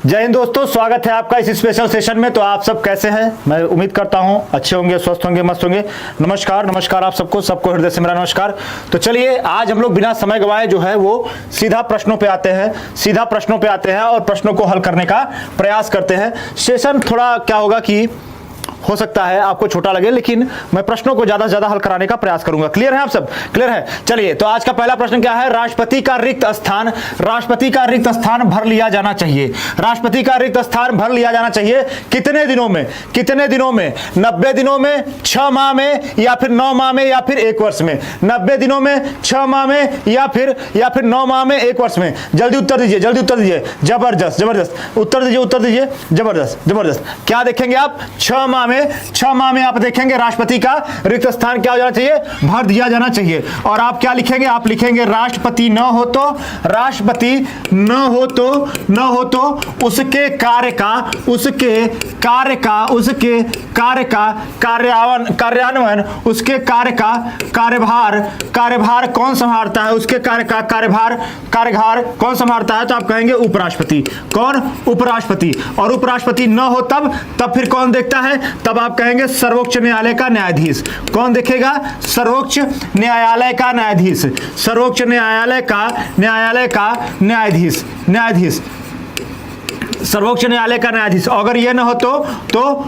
जय हिंद दोस्तों, स्वागत है आपका इस स्पेशल सेशन में। तो आप सब कैसे हैं? मैं उम्मीद करता हूं अच्छे होंगे, स्वस्थ होंगे, मस्त होंगे। नमस्कार आप सबको हृदय से मेरा नमस्कार। तो चलिए आज हम लोग बिना समय गवाए जो है वो सीधा प्रश्नों पे आते हैं और प्रश्नों को हल करने का प्रयास करते हैं। सेशन थोड़ा क्या होगा कि हो सकता है आपको छोटा लगे, लेकिन मैं प्रश्नों को ज्यादा से ज्यादा हल कराने का प्रयास करूंगा। क्लियर है आप सब? क्लियर है? चलिए तो आज का पहला प्रश्न क्या है? राष्ट्रपति का रिक्त स्थान भर लिया जाना चाहिए। राष्ट्रपति का रिक्त स्थान भर लिया जाना चाहिए कितने दिनों में? 90 दिनों में, 6 माह में, या फिर 9 माह में, या फिर 1 वर्ष में? 90 दिनों में, 6 माह में, या फिर 9 माह में, 1 वर्ष में? जल्दी उत्तर दीजिए। जबरदस्त उत्तर दीजिए। जबरदस्त। क्या देखेंगे आप? 6 माह में आप देखेंगे राष्ट्रपति का रिक्त स्थान क्या हो जाना चाहिए? भर दिया जाना चाहिए। और आप क्या लिखेंगे? आप लिखेंगे राष्ट्रपति न हो तो उसके कार्य कार्यान्वयन, उसके कार्यभार कौन संभालता है? उसके कार्यभार कौन संभालता है? तो आप कहेंगे उपराष्ट्रपति। कौन? उपराष्ट्रपति। और उपराष्ट्रपति न हो तब फिर कौन देखता है? तब आप कहेंगे सर्वोच्च न्यायालय का न्यायाधीश। कौन देखेगा? सर्वोच्च न्यायालय का न्यायाधीश। सर्वोच्च न्यायालय का न्यायाधीश। अगर ये ना हो तो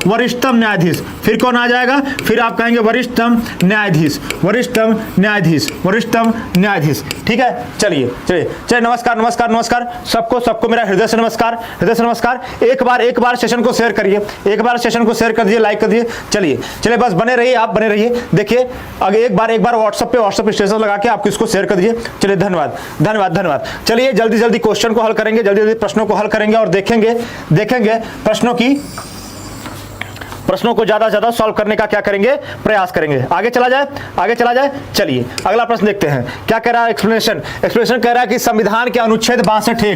वरिष्ठतम न्यायाधीश। फिर कौन आ जाएगा? फिर आप कहेंगे वरिष्ठतम न्यायाधीश। ठीक है? चलिए नमस्कार सबको मेरा हृदय से नमस्कार। एक बार सेशन को शेयर करिए, कर दीजिए, लाइक कर दीजिए। चलिए बस बने रहिए। देखिए अगर एक बार व्हाट्सएप स्टेटस लगा के आपको इसको शेयर कर दीजिए। चलिए धन्यवाद। चलिए जल्दी क्वेश्चन को हल करेंगे, जल्दी प्रश्नों को हल करेंगे और देखेंगे प्रश्नों को ज्यादा से ज्यादा सॉल्व करने का क्या करेंगे? प्रयास करेंगे। आगे चला जाए। चलिए अगला प्रश्न देखते हैं क्या कह रहा है। एक्सप्लेनेशन कह रहा है कि संविधान के अनुच्छेद 62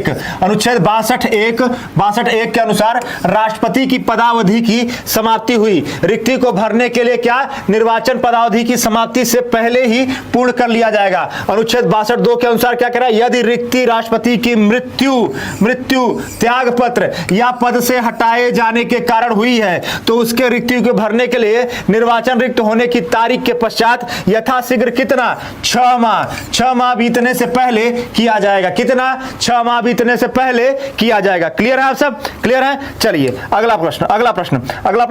के अनुसार राष्ट्रपति की पदावधि की समाप्ति हुई। रिक्ति को भरने के लिए क्या निर्वाचन पदावधि की समाप्ति से पहले ही पूर्ण कर लिया जाएगा। अनुच्छेद 62 के अनुसार क्या कह रहा है? यदि रिक्ति राष्ट्रपति की मृत्यु त्याग पत्र या पद से हटाए जाने के कारण हुई है तो उसके रिक्ति को भरने के लिए निर्वाचन रिक्त होने की तारीख के पश्चात यथाशीघ्र कितना? 6 माह बीतने से पहले किया जाएगा। कितना? 6 माह बीतने से पहले किया जाएगा। क्लियर है आप सब? क्लियर है? चलिए अगला प्रश्न देखते हैं। अगला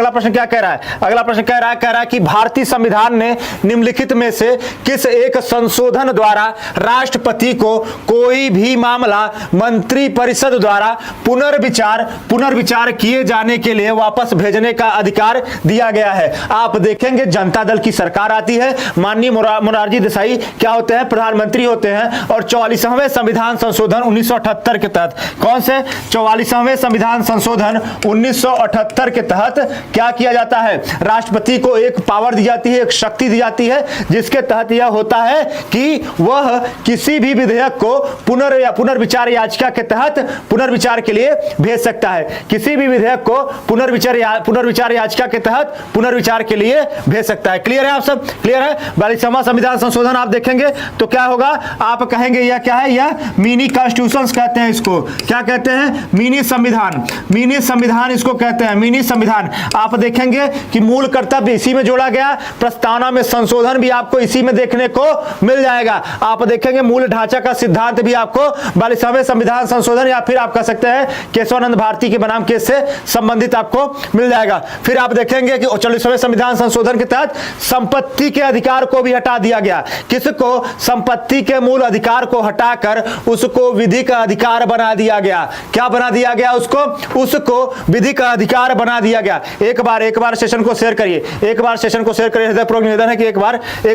प्रश्न क्या कह रहा है? अगला प्रश्न कह रहा है कि भारतीय संविधान ने निम्नलिखित में से किस एक संशोधन द्वारा राष्ट्रपति को कोई भी मामला मंत्रिपरिषद द्वारा पुनर्विचार किए जाने के लिए वापस भेजने का अधिकार दिया गया है। आप देखेंगे जनता दल की सरकार आती है, माननीय मोरारजी देसाई क्या होते हैं? प्रधानमंत्री होते हैं। और 44वें संविधान संशोधन 1978 के तहत, कौन से? 44वें संविधान संशोधन 1978 के तहत क्या किया जाता है? राष्ट्रपति को एक पावर दी जाती है, एक शक्ति दी जाती है, जिसके तहत यह होता है कि वह किसी भी विधेयक को पुनर्विचार याचिका के तहत पुनर्विचार के लिए भेज सकता है। किसी भी विधेयक को पुनर्विचार याचिका के तहत पुनर्विचार के लिए भेज सकता है। क्लियर है आप सब? क्लियर है? 42वां संविधान संशोधन आप देखेंगे तो क्या होगा? आप कहेंगे यह क्या है? यह मिनी कॉन्स्टिट्यूशन कहते हैं। इसको क्या कहते हैं? मिनी संविधान इसको कहते हैं। मिनी संविधान। आप देखेंगे कि मूल कर्तव्य इसी में जोड़ा गया, प्रस्तावना में संशोधन भी आपको इसी में देखने को मिल जाएगा। आप देखेंगे मूल ढांचा का सिद्धांत भी आपको 42वें संविधान संशोधन या फिर आप कह सकते हैं केशवानंद भारती के बनाम केस से संबंधित आपको मिल जाएगा। फिर आप देखेंगे कि 44वें संविधान संशोधन के तहत संपत्ति के अधिकार को भी हटा दिया गया। किसको? संपत्ति के मूल अधिकार को हटाकर उसको विधि का अधिकार बना दिया गया। क्या बना दिया गया? उसको विधि का अधिकार बना दिया गया। एक बार सेशन को शेयर करिए। हृदयपूर्वक निवेदन है कि एक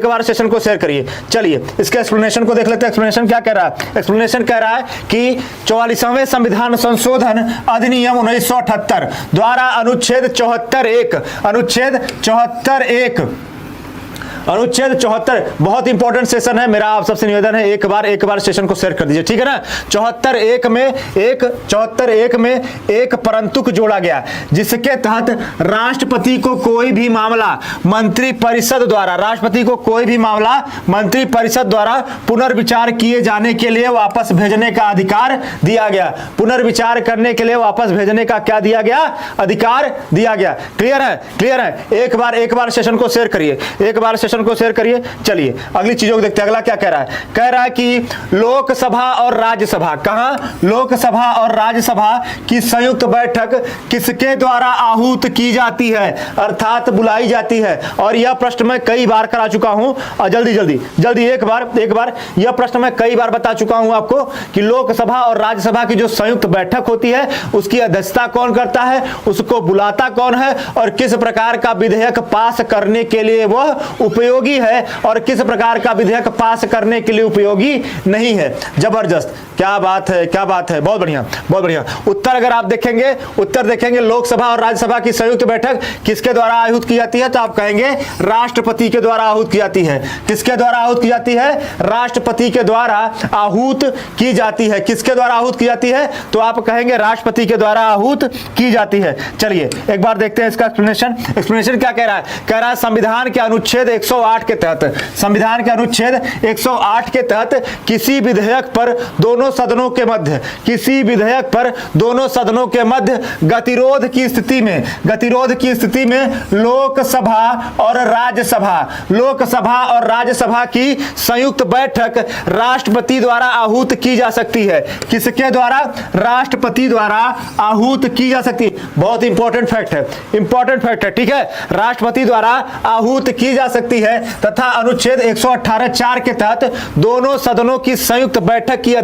बार सेशन को शेयर करिए। चलिए इसके एक्सप्लेनेशन को देख लेते हैं। एक्सप्लेनेशन क्या कह रहा है? एक्सप्लेनेशन कह रहा है कि 44वें संविधान संशोधन अधिनियम 1978 द्वारा अनुच्छेद 74(1) अनुच्छेद 74 बहुत इंपॉर्टेंट सेशन है, मेरा आप सबसे निवेदन है एक बार सेशन को शेयर कर दीजिए, ठीक है ना। 74(1) में एक परंतुक जोड़ा गया जिसके तहत राष्ट्रपति को कोई भी मामला मंत्रिपरिषद द्वारा पुनर्विचार किए जाने के लिए वापस भेजने का अधिकार दिया गया। पुनर्विचार करने के लिए वापस भेजने का क्या दिया गया? अधिकार दिया गया। क्लियर है। एक बार सेशन को शेयर करिए। चलिए अगली चीजों को देखते हैं। अगला क्या कह रहा है कि लोकसभा और राज्यसभा, कहां? लोकसभा और राज्यसभा की संयुक्त बैठक किसके द्वारा आहूत की जाती है, अर्थात बुलाई जाती है। और यह प्रश्न मैं कई बार करा चुका हूं, और जल्दी एक बार यह प्रश्न मैं कई बार बता चुका हूं आपको कि लोकसभा और राज्यसभा की जो संयुक्त बैठक होती है उसकी अध्यक्षता कौन करता है, उसको बुलाता कौन है, और किस प्रकार का विधेयक पास करने के लिए वह उपयोगी है और किस प्रकार का विधेयक पास करने के लिए उपयोगी नहीं है। जबरदस्त, क्या बात है, बहुत बढ़िया। उत्तर अगर आप देखेंगे लोकसभा और राज्यसभा की संयुक्त बैठक किसके द्वारा आहूत की जाती है, तो आप कहेंगे राष्ट्रपति के द्वारा आहूत की जाती है। किसके द्वारा आहूत की जाती है? राष्ट्रपति के द्वारा आहूत की जाती है। किसके द्वारा आहूत की जाती है? तो आप कहेंगे राष्ट्रपति के द्वारा आहूत की जाती है। चलिए एक बार देखते हैं इसका एक्सप्लेनेशन क्या कह रहा है। संविधान के अनुच्छेद 108 के तहत किसी विधेयक पर दोनों सदनों के मध्य गतिरोध की स्थिति में लोकसभा और राज्यसभा की संयुक्त बैठक राष्ट्रपति द्वारा आहूत की जा सकती है। किसके द्वारा? राष्ट्रपति द्वारा आहूत की जा सकती है। बहुत इंपॉर्टेंट फैक्ट है, ठीक है। राष्ट्रपति द्वारा आहूत की जा सकती है तथा अनुच्छेद 118(4) के तहत दोनों सदनों की संयुक्त बैठक की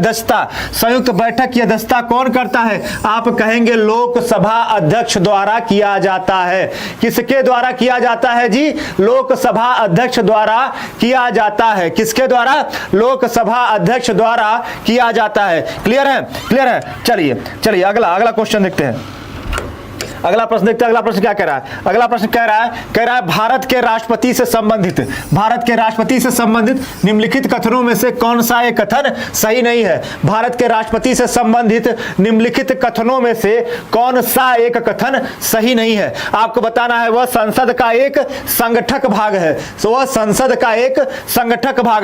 अध्यक्षता कौन करता है? आप कहेंगे लोकसभा अध्यक्ष द्वारा किया जाता है। किसके द्वारा किया जाता है जी? लोकसभा अध्यक्ष द्वारा किया जाता है। किसके द्वारा? लोकसभा अध्यक्ष द्वारा किया जाता है। क्लियर है। चलिए अगला क्वेश्चन देखते हैं। अगला प्रश्न क्या कह रहा है? अगला प्रश्न कह रहा है भारत के राष्ट्रपति से संबंधित निम्नलिखित कथनों में से कौन सा एक कथन सही नहीं है? भारत के राष्ट्रपति से संबंधित निम्नलिखित कथनों में से कौन सा एक कथन सही नहीं है? आपको बताना है वह संसद का एक संगठक भाग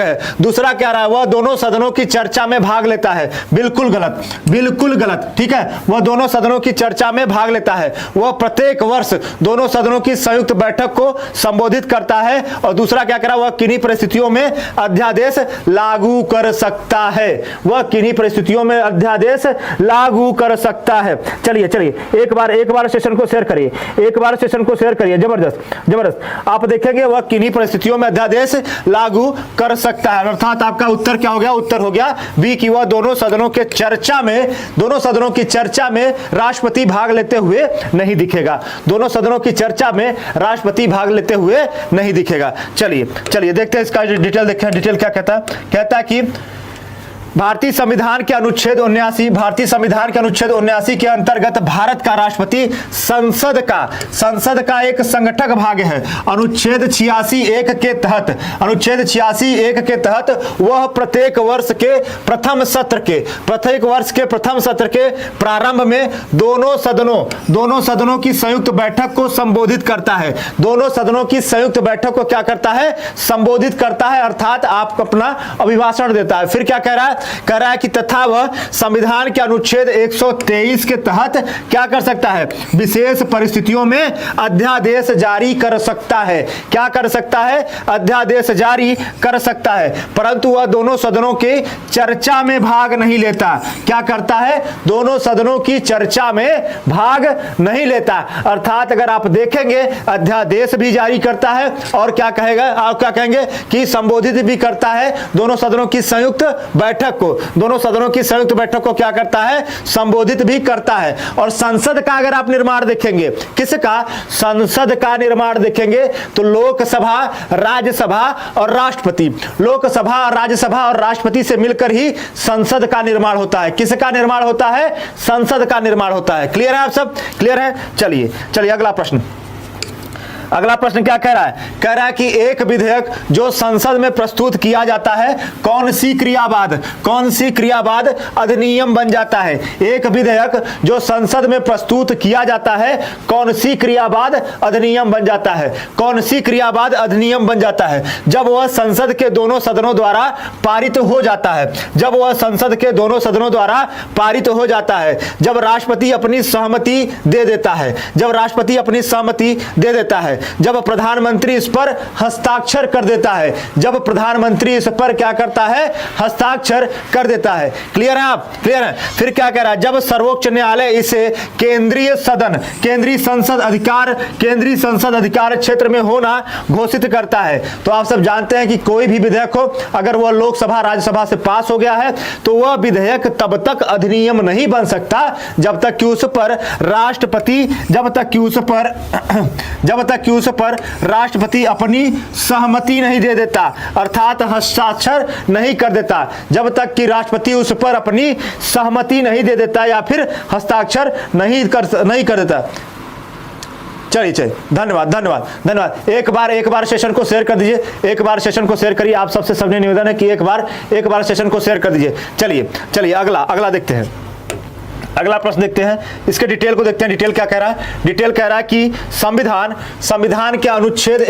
है। दूसरा क्या रहा है? वह दोनों सदनों की चर्चा में भाग लेता है। बिल्कुल गलत, ठीक है। वह दोनों सदनों की चर्चा में भाग लेता है। वह प्रत्येक वर्ष दोनों सदनों की संयुक्त बैठक को संबोधित करता है। और दूसरा क्या करा? वह किन्हीं परिस्थितियों में अध्यादेश लागू कर सकता है। चलिए एक बार सेशन को शेयर करिए। जबरदस्त। आप देखेंगे वह किन्हीं परिस्थितियों में अध्यादेश लागू कर सकता है। अर्थात आपका उत्तर क्या हो गया? उत्तर हो गया बी की वह दोनों सदनों की चर्चा में राष्ट्रपति भाग लेते हुए नहीं दिखेगा। दोनों सदनों की चर्चा में राष्ट्रपति भाग लेते हुए नहीं दिखेगा। चलिए देखते हैं इसका डिटेल क्या कहता है कि भारतीय संविधान के अनुच्छेद 79 के अंतर्गत भारत का राष्ट्रपति संसद का एक संगठक भाग है। अनुच्छेद 86(1) के तहत वह प्रत्येक वर्ष के प्रथम सत्र के प्रारंभ में दोनों सदनों की संयुक्त बैठक को संबोधित करता है। दोनों सदनों की संयुक्त बैठक को क्या करता है? संबोधित करता है, अर्थात आप अपना अभिभाषण देता है। फिर क्या कह रहा है कि तथा वह संविधान के अनुच्छेद 123 के तहत क्या कर सकता है? विशेष परिस्थितियों में अध्यादेश जारी कर सकता है। क्या कर सकता है? अध्यादेश जारी कर सकता है, परंतु वह दोनों सदनों की चर्चा में भाग नहीं लेता। क्या करता है? दोनों सदनों की चर्चा में भाग नहीं लेता। अर्थात अगर आप देखेंगे अध्यादेश भी जारी करता है और क्या कहेंगे कि संबोधित भी करता है। दोनों सदनों की संयुक्त बैठक को क्या करता है? संबोधित भी करता है। और संसद का अगर आप निर्माण देखेंगे, किसका? संसद का निर्माण देखेंगे तो लोकसभा, राज्यसभा और राष्ट्रपति, से मिलकर ही संसद का निर्माण होता है। किसका निर्माण होता है? संसद का निर्माण होता है। क्लियर है? आप सब क्लियर है? चलिए अगला अगला प्रश्न क्या कह रहा है? कह रहा है कि एक विधेयक जो संसद में प्रस्तुत किया जाता है कौन सी क्रिया बाद अधिनियम बन जाता है? एक विधेयक जो संसद में प्रस्तुत किया जाता है कौन सी क्रिया बाद अधिनियम बन जाता है? कौन सी क्रिया बाद अधिनियम बन जाता है? जब वह संसद के दोनों सदनों द्वारा पारित हो जाता है। जब वह संसद के दोनों सदनों द्वारा पारित हो जाता है। जब राष्ट्रपति अपनी सहमति दे देता है। जब राष्ट्रपति अपनी सहमति दे देता है। जब प्रधानमंत्री इस पर हस्ताक्षर कर देता है। जब प्रधानमंत्री इस पर क्या करता है? हस्ताक्षर कर देता है। क्लियर है आप? क्लियर है? फिर क्या कह रहा है? जब सर्वोच्च न्यायालय इसे केंद्रीय संसद अधिकार क्षेत्र में होना घोषित करता है। तो आप सब जानते हैं कि कोई भी विधेयक हो, अगर वह लोकसभा राज्यसभा से पास हो गया है तो वह विधेयक तब तक अधिनियम नहीं बन सकता जब तक कि उस पर राष्ट्रपति अपनी सहमति नहीं दे देता, अर्थात हस्ताक्षर नहीं कर देता। जब तक कि राष्ट्रपति उस पर अपनी सहमति नहीं दे देता या फिर हस्ताक्षर नहीं कर देता। चलिए धन्यवाद। एक बार सेशन को शेयर कर दीजिए। एक बार सेशन को शेयर करिए। आप सबसे सबने निवेदन है कि एक बार सेशन को शेयर कर दीजिए। चलिए अगला देखते हैं। अगला प्रश्न देखते हैं, इसके डिटेल को देखते हैं। डिटेल क्या कह रहा है? डिटेल कह रहा है कि संविधान के अनुच्छेद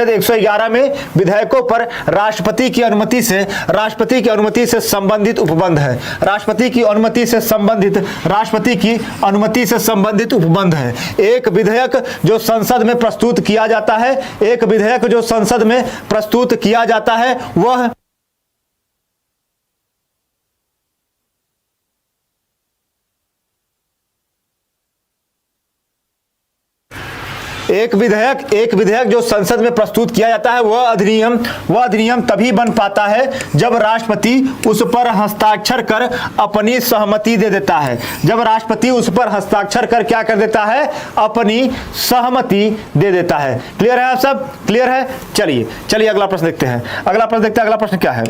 111 में विधेयकों पर राष्ट्रपति की अनुमति से संबंधित उपबंध है। राष्ट्रपति की अनुमति से संबंधित उपबंध है। एक विधेयक जो संसद में प्रस्तुत किया जाता है वह एक विधेयक जो संसद में प्रस्तुत किया जाता है वह अधिनियम तभी बन पाता है जब राष्ट्रपति उस पर हस्ताक्षर कर अपनी सहमति दे देता है। जब राष्ट्रपति उस पर हस्ताक्षर कर क्या कर देता है? अपनी सहमति दे देता है। क्लियर है आप सब? क्लियर है? चलिए अगला प्रश्न देखते हैं। अगला प्रश्न क्या है?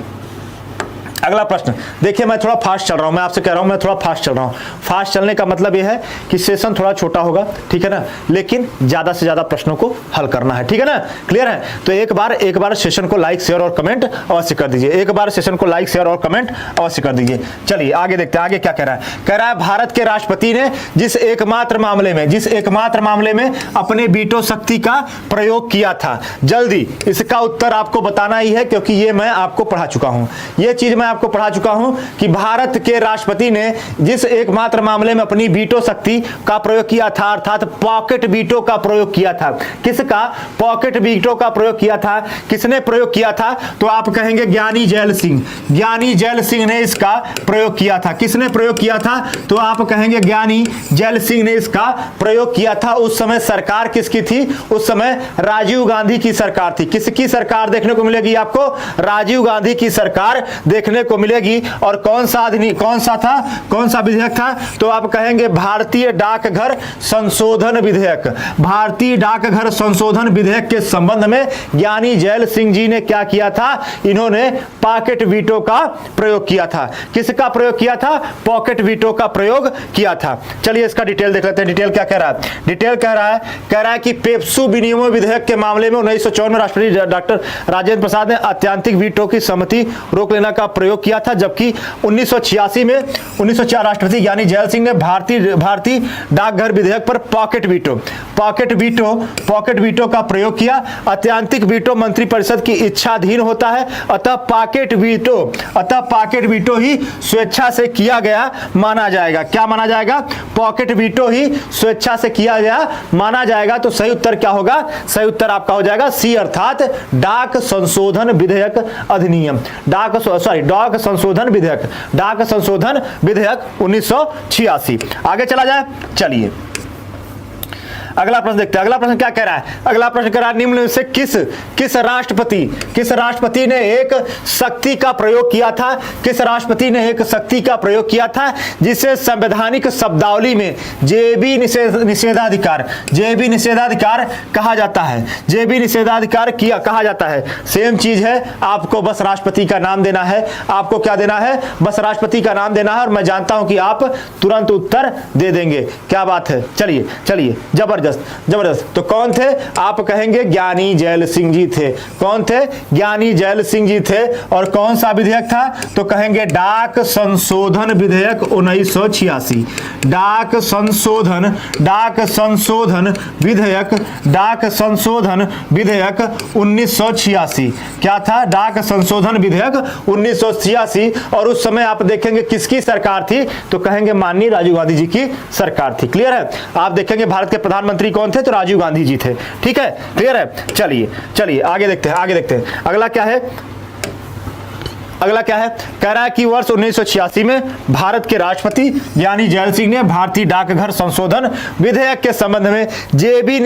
अगला प्रश्न देखिए, मैं थोड़ा फास्ट चल रहा हूं। मैं आपसे कह रहा हूं मैं थोड़ा फास्ट चल रहा हूं। फास्ट चलने का मतलब यह है कि सेशन थोड़ा छोटा होगा, ठीक है ना, लेकिन ज्यादा से ज्यादा प्रश्नों को हल करना है, ठीक है ना? क्लियर है? तो एक बार सेशन को लाइक शेयर और कमेंट अवश्य कर दीजिए। एक बार सेशन को लाइक शेयर और कमेंट अवश्य कर दीजिए। चलिए आगे देखते हैं। आगे क्या कह रहा है? कह रहा है भारत के राष्ट्रपति ने जिस एकमात्र मामले में अपने वीटो शक्ति का प्रयोग किया था। जल्दी इसका उत्तर आपको बताना ही है, क्योंकि ये मैं आपको पढ़ा चुका हूं। ये चीज मैं आपको पढ़ा चुका हूं कि भारत के राष्ट्रपति ने जिस एकमात्र मामले में अपनी वीटो शक्ति का प्रयोग किया था, अर्थात पॉकेट वीटो का प्रयोग किया था। किसका? पॉकेट वीटो का प्रयोग किया था। किसने प्रयोग किया था? तो आप कहेंगे ज्ञानी जैल सिंह ने इसका प्रयोग किया था। किसने प्रयोग किया था? तो आप कहेंगे ज्ञानी जैल सिंह ने इसका प्रयोग किया था। उस समय सरकार किसकी थी? उस समय राजीव गांधी की सरकार थी। किसकी सरकार देखने को मिलेगी आपको? राजीव गांधी की सरकार देखने को मिलेगी। और कौन सा विधेयक था? तो आप कहेंगे भारतीय डाकघर संशोधन विधेयक। भारतीय डाकघर संशोधन विधेयक के संबंध में ज्ञानी जैल सिंह जी ने क्या किया था? इन्होंने पॉकेट वीटो का प्रयोग किया था। किसका प्रयोग किया था? पॉकेट वीटो का प्रयोग किया था। चलिए इसका डिटेल देख लेते हैं। डिटेल क्या कह रहा है? डिटेल कह रहा है कि पेप्सू विनिमय विधेयक के मामले में 1954 में राष्ट्रपति डॉक्टर राजेंद्र प्रसाद ने अत्यंतिक वीटो की सहमति रोक लेना का प्रयोग किया था, जबकि 1986 में 1904 राष्ट्रपति ज्ञानी जैल सिंह ने भारतीय डाकघर विधेयक पर पॉकेट वीटो का प्रयोग किया। अत्यंतिक वीटो मंत्रिपरिषद की इच्छाधीन होता है, अतः पॉकेट वीटो ही स्वेच्छा से किया गया माना जाएगा। क्या माना जाएगा? पॉकेट वीटो ही स्वेच्छा से किया गया माना जाएगा। तो सही उत्तर क्या होगा? सही उत्तर आपका हो जाएगा सी, अर्थात डाक संशोधन विधेयक अधिनियम। डाक संशोधन विधेयक 1986। आगे चला जाए। चलिए अगला प्रश्न देखते हैं। अगला प्रश्न क्या कह रहा है? अगला प्रश्न कह रहा है निम्न में से किस राष्ट्रपति ने एक शक्ति का प्रयोग किया था? किस राष्ट्रपति ने एक शक्ति का प्रयोग किया था जिसे संवैधानिक शब्दावली में जेबी निषेधाधिकार कहा जाता है? जेबी निषेधाधिकार कहा जाता है। सेम चीज है, आपको बस राष्ट्रपति का नाम देना है। आपको क्या देना है? बस राष्ट्रपति का नाम देना है, और मैं जानता हूं कि आप तुरंत उत्तर दे देंगे। क्या बात है? चलिए जबरदस्त। जबरदस्त जबरदस्त। तो कौन थे? आप कहेंगे ज्ञानी जैल सिंह जी थे। कौन थे? ज्ञानी जैल सिंह जी थे। और कौन सा विधेयक था? तो कहेंगे डाक संशोधन विधेयक 1986। डाक संशोधन विधेयक, डाक संशोधन विधेयक 1986। क्या था? डाक संशोधन विधेयक 1986। और उस समय आप देखेंगे किसकी सरकार थी? तो कहेंगे माननीय राजीव गांधी जी की सरकार थी। क्लियर है? आप देखेंगे भारत के प्रधानमंत्री कौन थे? तो राजीव गांधी जी थे। ठीक है, क्लियर है? चलिए आगे देखते हैं। अगला क्या है? कह रहा है कि वर्ष 1986 में भारत के राष्ट्रपति ज्ञानी जैल सिंह ने भारतीय डाकघर संशोधन विधेयक के संबंध में जेबी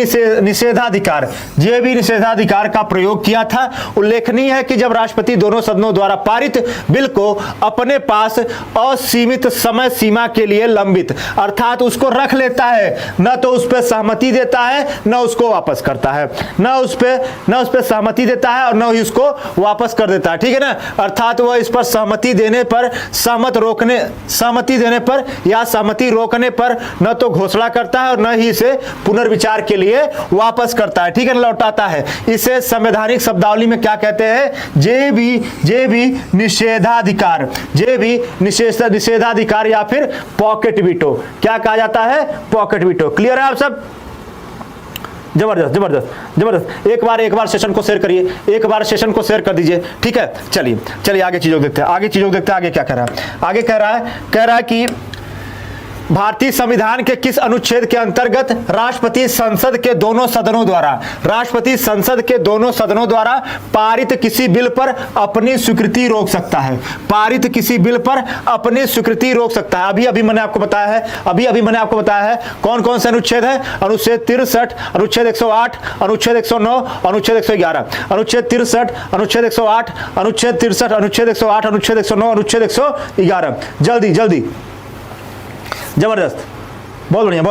निषेधाधिकार का प्रयोग किया था। उल्लेखनीय है कि जब राष्ट्रपति दोनों सदनों द्वारा पारित बिल को अपने पास असीमित समय सीमा के लिए लंबित, अर्थात उसको रख लेता है, न तो उस पर सहमति देता है न उसको वापस करता है, न उस पर सहमति देता है और न ही उसको वापस कर देता है। ठीक है ना? अर्थात वह इस पर सहमति देने पर या सहमति रोकने पर न तो घोषणा करता है और न ही इसे पुनर्विचार के लिए वापस करता है। ठीक है, लौटाता है। इसे संवैधानिक शब्दावली में क्या कहते हैं? जेबी निषेधाधिकार या फिर पॉकेट वीटो। क्या कहा जाता है? Pocket veto. क्लियर है आप सब? जबरदस्त। एक बार सेशन को शेयर करिए, कर दीजिए। ठीक है, चलिए आगे चीजों देखते हैं। आगे क्या कह रहा है? आगे कह रहा है कि भारतीय संविधान के किस अनुच्छेद के अंतर्गत राष्ट्रपति संसद के दोनों सदनों द्वारा पारित किसी बिल पर अपनी स्वीकृति रोक सकता है? अभी मैंने आपको बताया है कौन कौन से अनुच्छेद है। अनुच्छेद 63, अनुच्छेद 108, अनुच्छेद 109, अनुच्छेद 111। अनुच्छेद 63, अनुच्छेद 108, अनुच्छेद 63, अनुच्छेद 108, अनुच्छेद 109, अनुच्छेद 111। जल्दी जबरदस्त, बहुत बढ़िया,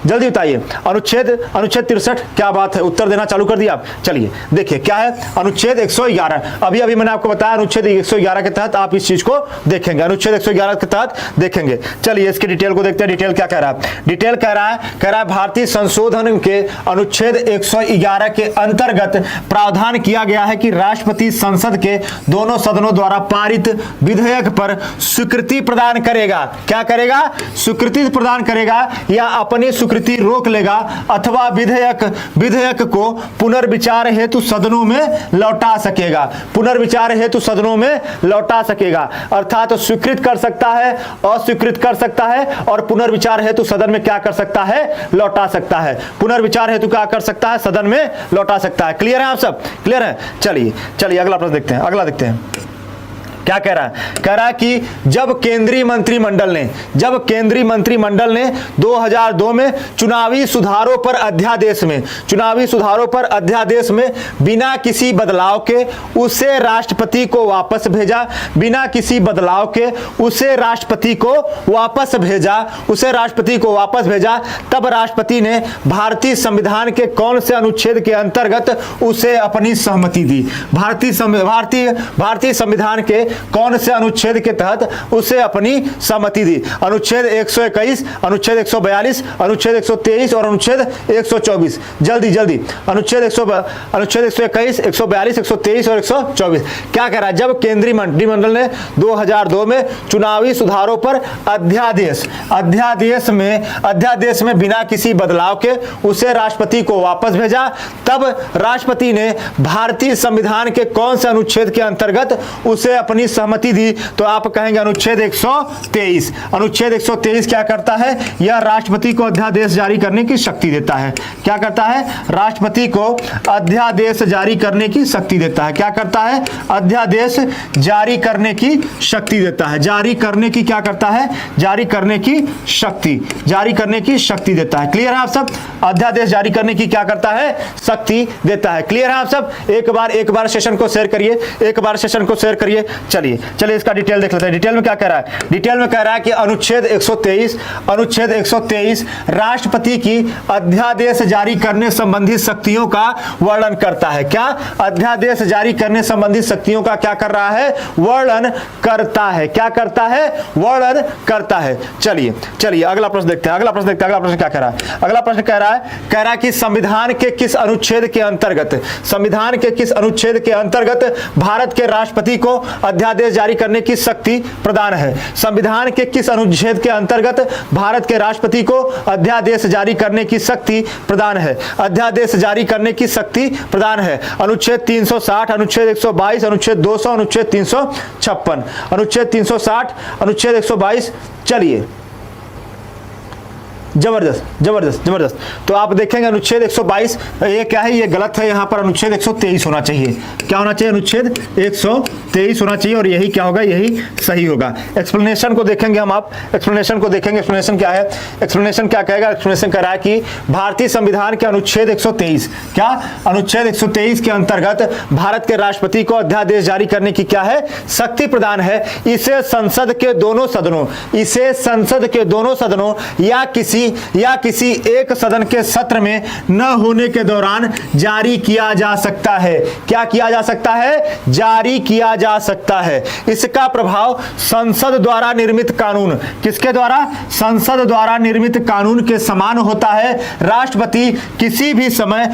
जल्दी बताइए। अनुच्छेद 63, क्या बात है, उत्तर देना चालू कर दिया आप। चलिए देखिए क्या है अनुच्छेद 111। अभी मैंने आपको बताया अनुच्छेद 111 के तहत आप इस चीज को देखेंगे, अनुच्छेद 111 के तहत देखेंगे। चलिए इसकी डिटेल को देखते हैं। डिटेल क्या कह रहा है? डिटेल कह रहा है भारतीय संशोधन के अनुच्छेद 111 के अंतर्गत प्रावधान किया गया है कि राष्ट्रपति संसद के दोनों सदनों द्वारा पारित विधेयक पर स्वीकृति प्रदान करेगा। क्या करेगा? स्वीकृति प्रदान करेगा या अपनी स्वीकृति रोक लेगा अथवा विधेयक को पुनर्विचार हेतु सदनों में लौटा सकेगा। अर्थात तो स्वीकृत कर सकता है, अस्वीकृत कर सकता है और पुनर्विचार हेतु सदन में क्या कर सकता है? लौटा सकता है। पुनर्विचार हेतु क्या कर सकता है? सदन में लौटा सकता है। क्लियर है आप सब? क्लियर है? चलिए अगला प्रश्न देखते हैं। क्या कह रहा है? कह रहा है कि जब केंद्रीय मंत्रिमंडल ने 2002 में चुनावी सुधारों पर अध्यादेश में बिना किसी बदलाव के उसे राष्ट्रपति को वापस भेजा, तब राष्ट्रपति ने भारतीय संविधान के कौन से अनुच्छेद के अंतर्गत उसे अपनी सहमति दी? भारतीय संविधान के कौन से अनुच्छेद के तहत उसे अपनी सहमति दी? अनुच्छेद 121, अनुच्छेद 142, अनुच्छेद 123 और अनुच्छेद 124। जल्दी अनुच्छेद 121, 142, 123 और 124। क्या कह रहा है? जब केंद्रीय मंत्रिमंडल ने 2002 में चुनावी सुधारों पर अध्यादेश में बिना किसी बदलाव के उसे राष्ट्रपति को वापस भेजा, तब राष्ट्रपति ने भारतीय संविधान के कौन से अनुच्छेद के अंतर्गत उसे अपनी सहमति दी? तो आप कहेंगे अनुच्छेद 123। अनुच्छेद 123 क्या करता है? यह राष्ट्रपति को अध्यादेश जारी करने की शक्ति देता है। क्या करता है? राष्ट्रपति को अध्यादेश जारी करने की शक्ति देता है। क्या करता है? अध्यादेश जारी करने की शक्ति देता है। जारी करने की क्या करता है? जारी करने की शक्ति देता है। क्लियर है आप सब? अध्यादेश जारी करने की क्या करता है? शक्ति देता है। क्लियर है आप सब? एक बार सेशन को शेयर करिए, चलिए चलिए इसका डिटेल देख लेते हैं। डिटेल में क्या कह रहा है? डिटेल में कह रहा है कि अनुच्छेद 123 राष्ट्रपति की अध्यादेश जारी करने संबंधी शक्तियों का वर्णन करता है। क्या? अध्यादेश जारी करने संबंधी शक्तियों का क्या कर रहा है? वर्णन करता है। क्या करता है? वर्णन करता है। चलिए चलिए अगला प्रश्न देखते हैं। अगला प्रश्न देखते हैं। अगला प्रश्न क्या कह रहा है? अगला प्रश्न कह रहा है कि संविधान के किस अनुच्छेद के अंतर्गत, संविधान के किस अनुच्छेद के अंतर्गत भारत के राष्ट्रपति को अध्यादेश जारी करने की शक्ति प्रदान है? संविधान के किस अनुच्छेद के अंतर्गत भारत के राष्ट्रपति को अध्यादेश जारी करने की शक्ति प्रदान है? अध्यादेश जारी करने की शक्ति प्रदान है। अनुच्छेद 360, अनुच्छेद 122, अनुच्छेद 200, अनुच्छेद 356, अनुच्छेद 360, अनुच्छेद 122। चलिए जबरदस्त जबरदस्त जबरदस्त। तो आप देखेंगे अनुच्छेद 122 ये क्या है? ये गलत है। यहाँ पर अनुच्छेद 123 होना चाहिए। क्या होना चाहिए? अनुच्छेद 123 होना चाहिए और यही क्या होगा? यही सही होगा। एक्सप्लेनेशन को देखेंगे हम। आप एक्सप्लेनेशन को देखेंगे। एक्सप्लेनेशन क्या है? एक्सप्लेनेशन क्या कहेगा? एक्सप्लेनेशन कह रहा है कि भारतीय संविधान के अनुच्छेद 123, क्या? अनुच्छेद 123 के अंतर्गत भारत के राष्ट्रपति को अध्यादेश जारी करने की क्या है? शक्ति प्रदान है। इसे संसद के दोनों सदनों, इसे संसद के दोनों सदनों या किसी एक सदन के सत्र में न होने के दौरान जारी किया जा सकता है। क्या किया जा सकता है? जारी किया जा सकता है। इसका प्रभाव संसद द्वारा निर्मित कानून, किसके द्वारा? संसद द्वारा निर्मित कानून के समान होता है। राष्ट्रपति किसी भी समय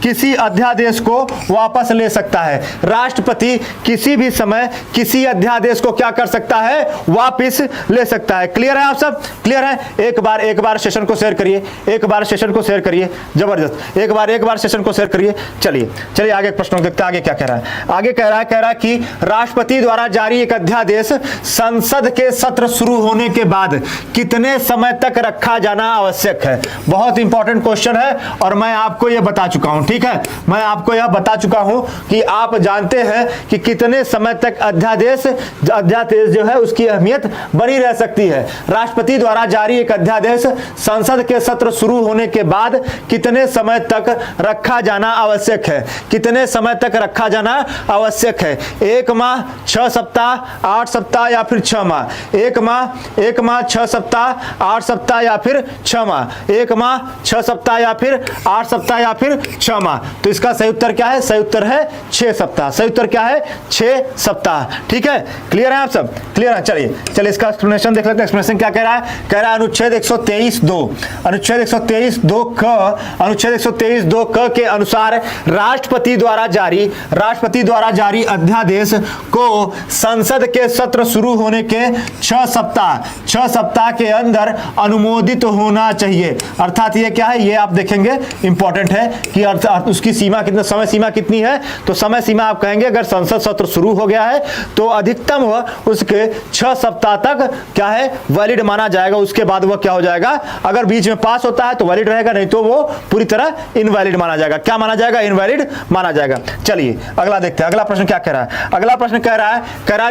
किसी अध्यादेश को वापस ले सकता है। राष्ट्रपति किसी भी समय किसी अध्यादेश को क्या कर सकता है? वापस ले सकता है। क्लियर है आप सब? क्लियर है? एक बार सेशन को शेयर करिए। एक बार सेशन को शेयर करिए। जबरदस्त। एक बार सेशन को शेयर करिए। चलिए चलिए आगे प्रश्न देखते हैं। आगे क्या कह रहा है? आगे कह रहा है कि राष्ट्रपति द्वारा जारी एक अध्यादेश संसद के सत्र शुरू होने के बाद कितने समय तक रखा जाना आवश्यक है? बहुत इंपॉर्टेंट क्वेश्चन है और मैं आपको यह बता चुका हूं। ठीक है, मैं आपको यह बता चुका हूं कि आप जानते हैं कि कितने समय तक अध्यादेश जो है उसकी अहमियत बनी रह सकती है। राष्ट्रपति द्वारा जारी एक अध्यादेश संसद के सत्र शुरू होने के बाद कितने समय तक रखा जाना आवश्यक है? कितने समय तक रखा जाना आवश्यक है? 1 माह, 6 सप्ताह, 8 सप्ताह या फिर 6 माह? 1 माह, 6 सप्ताह, 8 सप्ताह या फिर 6 माह? 1 माह, 6 सप्ताह या फिर 8 सप्ताह या फिर 6 माह? तो इसका सही उत्तर क्या है? सही उत्तर है 6 सप्ताह। सही उत्तर क्या है? 6 सप्ताह। ठीक है, क्लियर है आप सब? क्लियर है? चलिए चलिए इसका एक्सप्लेनेशन देख लेते हैं। एक्सप्लेनेशन क्या कह रहा है? कह रहा है अनुच्छेद 123(2), अनुच्छेद 123(2) क के अनुसार राष्ट्रपति द्वारा जारी अध्यादेश को संसद के सत्र शुरू होने के 6 सप्ताह के अंदर अनुमोदित होना चाहिए। अर्थात ये क्या है? ये आप देखेंगे इंपॉर्टेंट है कि अर्थात उसकी सीमा कितना, समय सीमा कितनी है? तो समय सीमा आप कहेंगे अगर संसद सत्र शुरू हो गया है तो अधिकतम उसके 6 सप्ताह तक क्या है? वैलिड माना जाएगा। उसके बाद वह क्या हो जाएगा? अगर बीच में पास होता है तो वैलिड रहेगा, नहीं तो वो पूरी तरह इनवैलिड माना जाएगा। क्या माना जाएगा? इनवैलिड माना जाएगा। चलिए अगला देखते हैं। अगला प्रश्न क्या कह रहा है? अगला प्रश्न कह रहा है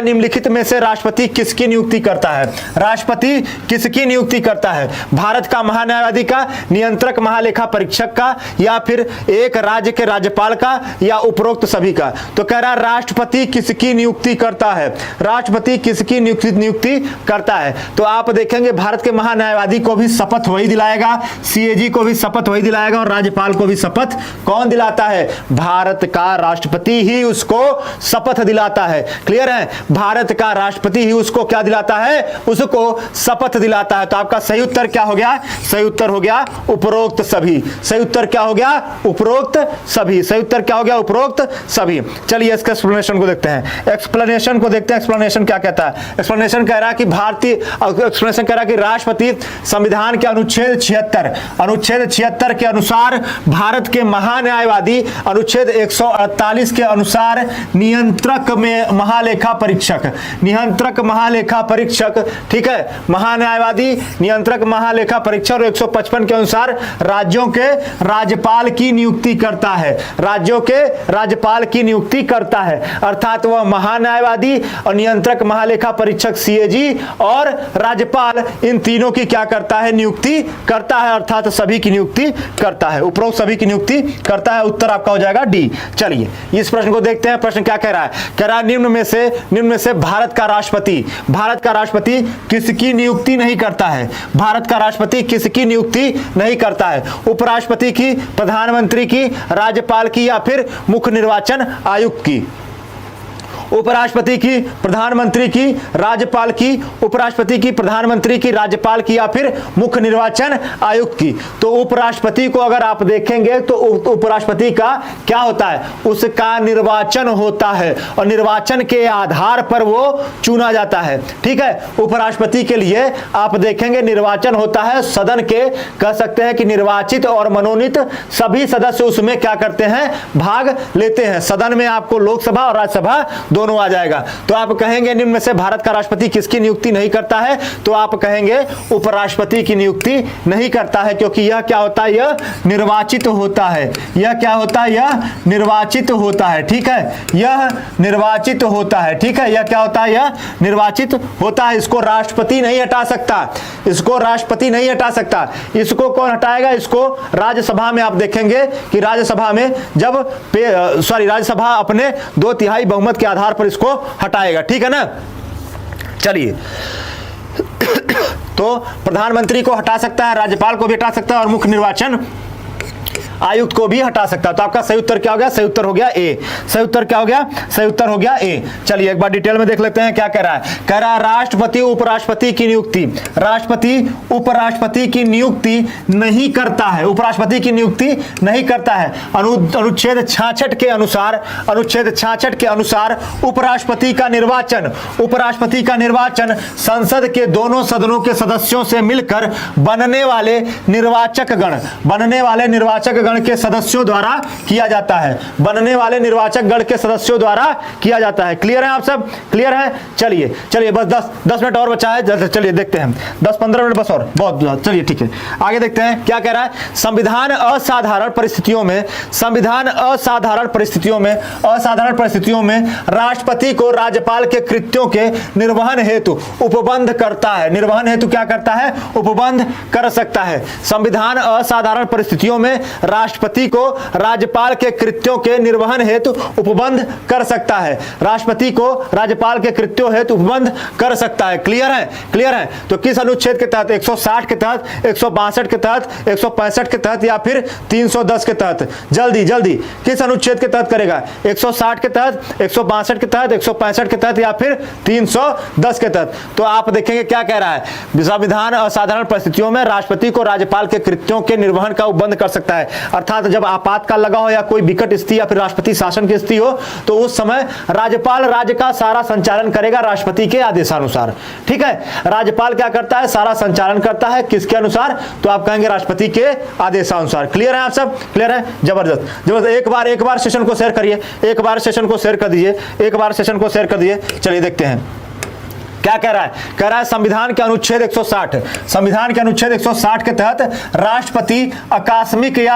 निम्नलिखित में से राष्ट्रपति किसकी नियुक्ति करता है? राष्ट्रपति किसकी नियुक्ति करता है? भारत का महान्यायवादी का, नियंत्रक महालेखा परीक्षक का, या फिर एक राज्य के राज्यपाल का, या उपरोक्त सभी का? तो कह रहा है राष्ट्रपति किसकी नियुक्ति करता है? राष्ट्रपति किसकी नियुक्ति करता है? तो आप देखेंगे भारत के महान्यायवादी को भी शपथ वही दिलाएगा, सीएजी को भी शपथ वही दिलाएगा और राज्यपाल को भी शपथ कौन दिलाता है? भारत का राष्ट्रपति ही उसको शपथ दिलाता है। क्लियर है? भारत का राष्ट्रपति ही उसको क्या दिलाता है? उसको शपथ दिलाता है। तो आपका सही उत्तर क्या हो गया? सही उत्तर हो गया उपरोक्त सभी। सही उत्तर क्या हो गया? उपरोक्त सभी। सही उत्तर क्या हो गया? उपरोक्त सभी। चलिए इसका एक्सप्लेनेशन को देखते हैं। एक्सप्लेनेशन को देखते हैं। एक्सप्लेनेशन क्या कहता है? एक्सप्लेनेशन कह रहा है कि एक्सप्लेनेशन कह रहा है कि राष्ट्रपति संविधान के अनुच्छेद 76 के अनुसार भारत के महान्यायवादी, अनुच्छेद 148 के अनुसार नियंत्रक में महालेखा परीक्षक, ठीक है, महान्यायवादी, नियंत्रक महालेखा परीक्षक, और 155 के अनुसार राज्यों के राज्यपाल की नियुक्ति करता है। राज्यों के राज्यपाल की नियुक्ति करता है। अर्थात वह महान्यायवादी और नियंत्रक महालेखा परीक्षक सीएजी और राज्यपाल इन तीनों की क्या करता है, नियुक्ति करता है, अर्थात सभी की नियुक्ति करता है, उपरोक्त सभी की नियुक्ति करता है। उत्तर आपका हो जाएगा डी। चलिए इस प्रश्न को देखते हैं। प्रश्न क्या कह रहा है? कह रहा है निम्न में से भारत का राष्ट्रपति किसकी नियुक्ति नहीं करता है? भारत का राष्ट्रपति किसकी नियुक्ति नहीं करता है? उपराष्ट्रपति की, प्रधानमंत्री की, राज्यपाल की या फिर मुख्य निर्वाचन आयुक्त की? उपराष्ट्रपति की, प्रधानमंत्री की, राज्यपाल की, उपराष्ट्रपति की, प्रधानमंत्री की, राज्यपाल की या फिर मुख्य निर्वाचन आयुक्त की? तो उपराष्ट्रपति को अगर आप देखेंगे तो उपराष्ट्रपति का क्या होता है? उसका निर्वाचन होता है और निर्वाचन के आधार पर वो चुना जाता है। ठीक है, उपराष्ट्रपति के लिए आप देखेंगे निर्वाचन होता है, सदन के कह सकते हैं कि निर्वाचित और मनोनीत सभी सदस्य उसमें क्या करते हैं, भाग लेते हैं। सदन में आपको लोकसभा और राज्यसभा दोनों आ जाएगा। तो आप कहेंगे निम्न में से भारत का राष्ट्रपति किसकी नियुक्ति नहीं करता है? तो आप कहेंगे उपराष्ट्रपति की नियुक्ति नहीं करता है, क्योंकि यह क्या होता है, यह निर्वाचित होता है। यह क्या होता है, यह निर्वाचित होता है। ठीक है, यह निर्वाचित होता है। ठीक है, यह क्या होता है, यह निर्वाचित होता है। इसको राष्ट्रपति नहीं हटा सकता, इसको राष्ट्रपति नहीं हटा सकता। इसको कौन हटाएगा? इसको राज्यसभा में आप देखेंगे कि राज्यसभा में जब राज्यसभा अपने 2/3 बहुमत के आधार पर इसको हटाएगा। ठीक है ना। चलिए तो प्रधानमंत्री को हटा सकता है, राज्यपाल को भी हटा सकता है और मुख्य निर्वाचन आयुक्त को भी हटा सकता है। तो आपका सही उत्तर क्या हो गया? सही उत्तर हो गया ए। सही उत्तर क्या हो गया? सही उत्तर हो गया ए। चलिए एक बार डिटेल में देख लेते हैं क्या कह रहा है। कह रहा है राष्ट्रपति उपराष्ट्रपति की नियुक्ति, राष्ट्रपति उपराष्ट्रपति की नियुक्ति नहीं करता है, उपराष्ट्रपति की नियुक्ति नहीं करता है। अनुच्छेद 66 के अनुसार, अनुच्छेद 66 के अनुसार उपराष्ट्रपति का निर्वाचन संसद के दोनों सदनों के सदस्यों से मिलकर बनने वाले निर्वाचक गण के सदस्यों द्वारा किया जाता है। बनने वाले निर्वाचक गण के सदस्यों द्वारा किया जाता है। क्लियर है आप सब? क्लियर है? चलिए बस 10 मिनट और बचा है। चलिए देखते हैं 10-15 मिनट बस और, बहुत। चलिए ठीक है, आगे देखते हैं क्या कह रहा है। संविधान असाधारण परिस्थितियों में राष्ट्रपति को राज्यपाल के कृत्यों के निर्वहन हेतु उपबंध करता है। निर्वहन हेतु क्या करता है? उपबंध कर सकता है। संविधान असाधारण परिस्थितियों में राष्ट्रपति को राज्यपाल के कृत्यों के निर्वहन हेतु उपबंध कर सकता है। राष्ट्रपति को राज्यपाल के कृत्यों हेतु उपबंध कर सकता है। क्लियर है? क्लियर है? तो किस अनुच्छेद के तहत? 160 के तहत, 162 के तहत, 165 के तहत या फिर 310 के तहत? जल्दी किस अनुच्छेद के तहत करेगा? 160 के तहत, 162 के तहत, 165 के तहत या फिर 310 के तहत? तो आप देखेंगे क्या कह रहा है। संविधान असाधारण परिस्थितियों में राष्ट्रपति को राज्यपाल के कृत्यों के निर्वहन का उपबंध कर सकता है। अर्थात जब आपातकाल लगा हो या कोई विकट स्थिति या फिर राष्ट्रपति शासन की स्थिति हो तो उस समय राज्यपाल राज्य का सारा संचालन करेगा राष्ट्रपति के आदेशानुसार। ठीक है, राज्यपाल क्या करता है? सारा संचालन करता है। किसके अनुसार? तो आप कहेंगे राष्ट्रपति के आदेशानुसार। क्लियर है आप सब? क्लियर है? जबरदस्त। एक बार सेशन को शेयर करिए, एक बार सेशन को शेयर कर दीजिए, एक बार सेशन को शेयर कर दीजिए। चलिए देखते हैं क्या कह रहा है। कह रहा है संविधान के अनुच्छेद 160 के तहत राष्ट्रपति आकस्मिक या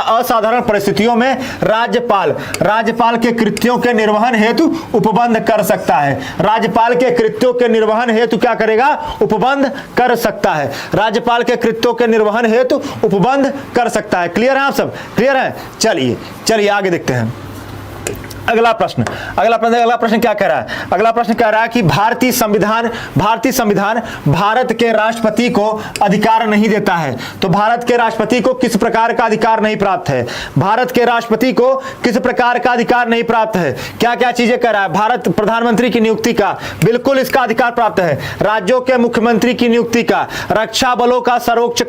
असाधारण परिस्थितियों में राज्यपाल के कृत्यों के निर्वहन हेतु उपबंध कर सकता है। राज्यपाल के कृत्यों के निर्वहन हेतु क्या करेगा? उपबंध कर सकता है। राज्यपाल के कृत्यों के निर्वहन हेतु उपबंध कर सकता है। क्लियर है आप सब? क्लियर है? चलिए आगे देखते हैं। अगला प्रश्न क्या कह रहा है? अगला प्रश्न कह रहा है कि भारतीय संविधान भारत के राष्ट्रपति को अधिकार नहीं देता है। तो भारत के राष्ट्रपति को किस प्रकार का अधिकार नहीं प्राप्त है? भारत के राष्ट्रपति को किस प्रकार का अधिकार नहीं प्राप्त है? क्या क्या चीजें कह रहा है? भारत प्रधानमंत्री की नियुक्ति का बिल्कुल इसका अधिकार प्राप्त है। राज्यों के मुख्यमंत्री की नियुक्ति का, रक्षा बलों का सर्वोच्च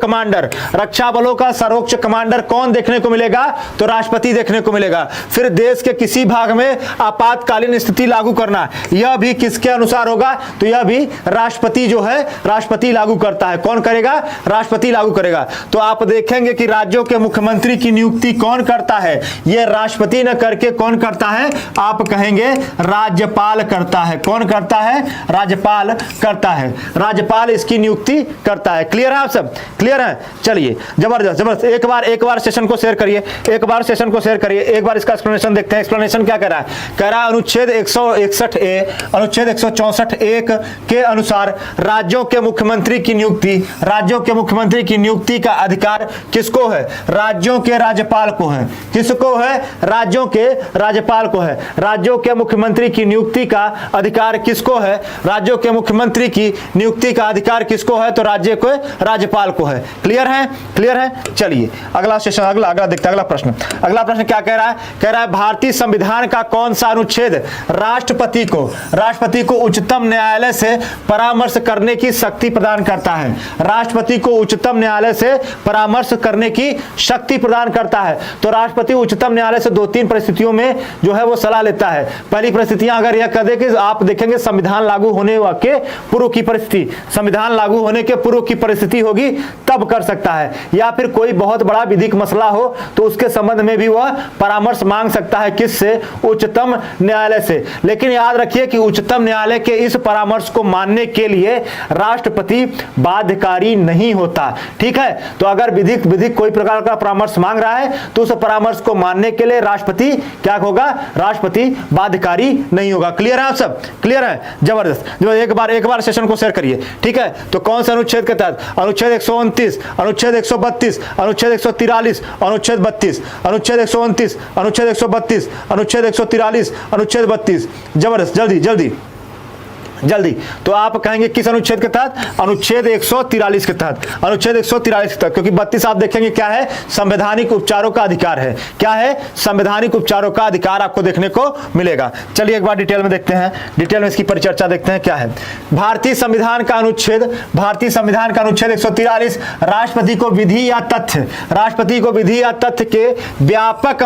कमांडर कौन देखने को मिलेगा? तो राष्ट्रपति देखने को मिलेगा। फिर देश के किसी भाग में आपातकालीन स्थिति लागू करना, यह भी किसके अनुसार होगा? तो यह भी राष्ट्रपति जो है राष्ट्रपति लागू करता है। कौन करेगा? राष्ट्रपति लागू करेगा। तो आप देखेंगे कि राज्यों के मुख्यमंत्री की नियुक्ति कौन करता है? यह राष्ट्रपति न करके कौन करता है? आप कहेंगे राज्यपाल करता है। कौन करता है? राज्यपाल करता है। राज्यपाल इसकी नियुक्ति करता है। क्लियर है आप सब? क्लियर है? चलिए जबरदस्त। एक बार सेशन को शेयर करिए, एक बार इसका एक्सप्लेनेशन देखते हैं। एक्सप्लेनेशन क्या कह रहा है? कह रहा है अनुच्छेद 161 ए, अनुच्छेद 164 एक के अनुसार राज्यों के मुख्यमंत्री की नियुक्ति का अधिकार किसको है? राज्यों के राज्यपाल को है। किसको है? राज्यों के राज्यपाल को है। राज्यों के मुख्यमंत्री की नियुक्ति का अधिकार किसको है? राज्यों के मुख्यमंत्री की नियुक्ति का अधिकार किसको है? तो राज्य को राज्यपाल को है। क्लियर है? क्लियर है? चलिए अगला सेशन, अगला देखते हैं। अगला प्रश्न क्या कह रहा है? कह रहा है भारतीय संविधान का कौन सा अनुच्छेद राष्ट्रपति को उच्चतम न्यायालय से परामर्श करने की शक्ति प्रदान करता है? राष्ट्रपति को उच्चतम न्यायालय से परामर्श करने की शक्ति प्रदान करता है। तो राष्ट्रपति उच्चतम न्यायालय से 2-3 परिस्थितियों में जो है वो सलाह लेता है। पहली परिस्थितियां अगर यह कह दे कि आप देखेंगे संविधान लागू होने के पूर्व की परिस्थिति, संविधान लागू होने के पूर्व की परिस्थिति होगी तब कर सकता है, या फिर कोई बहुत बड़ा विधिक मसला हो तो उसके संबंध में भी वह परामर्श मांग सकता है। किससे? उच्चतम न्यायालय से। लेकिन याद रखिए कि उच्चतम न्यायालय के इस परामर्श को मानने के लिए राष्ट्रपति बाध्यकारी नहीं होता। ठीक है, तो अगर विधिक कोई प्रकार का परामर्श मांग रहा है तो उस परामर्श को मानने के लिए राष्ट्रपति क्या होगा? राष्ट्रपति बाध्यकारी नहीं होगा। क्लियर है आप सब? क्लियर है? जबरदस्त। जो एक बार सेशन को शेयर करिए। ठीक है, तो कौन सा अनुच्छेद के तहत? अनुच्छेद 129, अनुच्छेद 132, अनुच्छेद 143, अनुच्छेद 32, अनुच्छेद 129, अनुच्छेद 132, अनुच्छेद 143, अनुच्छेद 32। जबरदस्त। जल्दी तो आप कहेंगे किस अनुच्छेद के तहत? अनुच्छेद 143 के तहत। अनुच्छेद 143 के तहत, क्योंकि 32 आप देखेंगे क्या है? संवैधानिक उपचारों का अधिकार है। क्या है? संवैधानिक उपचारों का अधिकार आपको देखने को मिलेगा। चलिए एक बार डिटेल में देखते हैं, डिटेल में इसकी परिचर्चा देखते हैं क्या है। भारतीय संविधान का अनुच्छेद 143 राष्ट्रपति को विधि या तथ्य के व्यापक